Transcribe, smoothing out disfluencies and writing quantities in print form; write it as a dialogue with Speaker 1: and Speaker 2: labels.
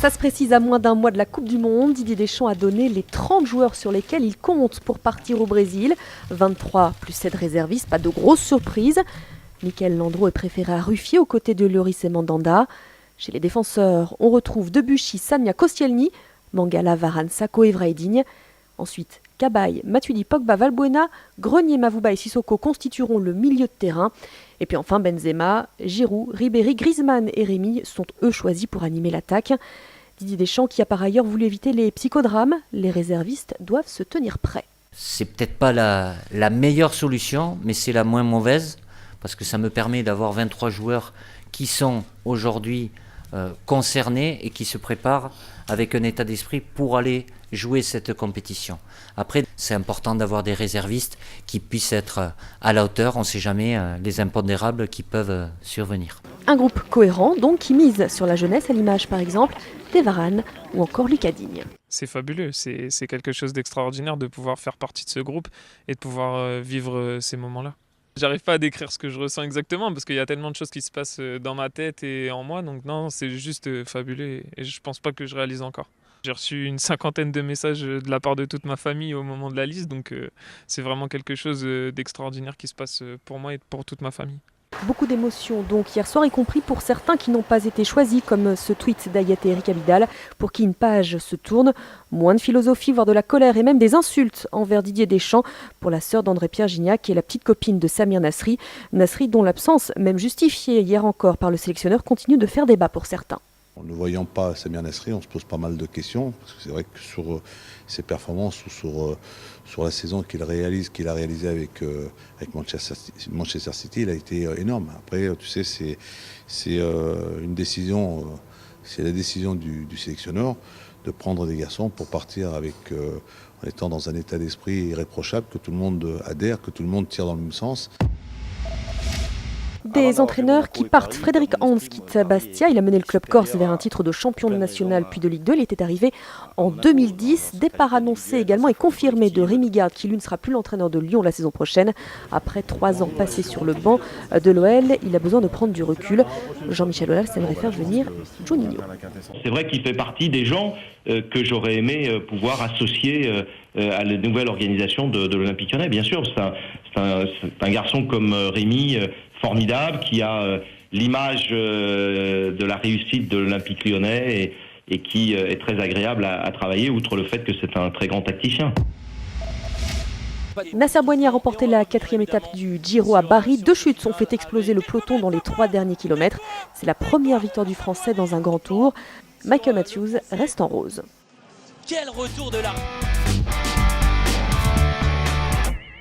Speaker 1: Ça se précise à moins d'un mois de la Coupe du Monde. Didier Deschamps a donné les 30 joueurs sur lesquels il compte pour partir au Brésil. 23 plus 7 réservistes, pas de grosses surprises. Michael Landreau est préféré à Ruffier aux côtés de Lloris et Mandanda. Chez les défenseurs, on retrouve Debuchy, Sagna, Koscielny, Mangala, Varane, Sakho et Vraidigne. Ensuite, Cabaye, Matuidi, Pogba, Valbuena, Grenier, Mavouba et Sissoko constitueront le milieu de terrain. Et puis enfin Benzema, Giroud, Ribéry, Griezmann et Rémy sont eux choisis pour animer l'attaque. Didier Deschamps qui a par ailleurs voulu éviter les psychodrames, les réservistes doivent se tenir prêts.
Speaker 2: C'est peut-être pas la meilleure solution, mais c'est la moins mauvaise, parce que ça me permet d'avoir 23 joueurs qui sont aujourd'hui concernés et qui se préparent avec un état d'esprit pour aller jouer cette compétition. Après, c'est important d'avoir des réservistes qui puissent être à la hauteur, on ne sait jamais les impondérables qui peuvent survenir.
Speaker 1: Un groupe cohérent donc qui mise sur la jeunesse, à l'image par exemple des Varane ou encore Lucas Digne.
Speaker 3: C'est fabuleux, c'est quelque chose d'extraordinaire de pouvoir faire partie de ce groupe et de pouvoir vivre ces moments-là. J'arrive pas à décrire ce que je ressens exactement parce qu'il y a tellement de choses qui se passent dans ma tête et en moi, donc non, c'est juste fabuleux et je pense pas que je réalise encore. J'ai reçu une 50aine de messages de la part de toute ma famille au moment de la liste, donc c'est vraiment quelque chose d'extraordinaire qui se passe pour moi et pour toute ma famille.
Speaker 1: Beaucoup d'émotions donc hier soir, y compris pour certains qui n'ont pas été choisis, comme ce tweet d'Ayet et Eric Abidal, pour qui une page se tourne. Moins de philosophie, voire de la colère et même des insultes envers Didier Deschamps pour la sœur d'André-Pierre Gignac, qui est la petite copine de Samir Nasri. Nasri dont l'absence, même justifiée hier encore par le sélectionneur, continue de faire débat pour certains.
Speaker 4: En ne voyant pas Samir Nasri, on se pose pas mal de questions, parce que c'est vrai que sur ses performances ou sur la saison qu'il a réalisée avec Manchester City, il a été énorme. Après, tu sais, c'est une décision, c'est la décision du sélectionneur de prendre des garçons pour partir en étant dans un état d'esprit irréprochable, que tout le monde adhère, que tout le monde tire dans le même sens.
Speaker 1: Des entraîneurs qui partent. Frédéric Hans quitte Bastia. Il a mené le club corse vers un titre de champion de national puis de Ligue 2. Il était arrivé en 2010. Départ annoncé également et confirmé de Rémi Garde qui lui ne sera plus l'entraîneur de Lyon la saison prochaine. Après 3 ans passés sur le banc de l'OL, il a besoin de prendre du recul. Jean-Michel Aulas aimerait faire venir Juninho.
Speaker 5: C'est vrai qu'il fait partie des gens que j'aurais aimé pouvoir associer à la nouvelle organisation de l'Olympique Lyonnais. Bien sûr, c'est un garçon comme Rémi, formidable, qui a l'image de la réussite de l'Olympique Lyonnais et qui est très agréable à travailler, outre le fait que c'est un très grand tacticien.
Speaker 1: Nasser Boigny a remporté la 4e étape du Giro à Bari. 2 chutes ont fait exploser le peloton dans les 3 derniers kilomètres. C'est la première victoire du Français dans un grand tour. Michael Matthews reste en rose.
Speaker 6: Quel retour de la...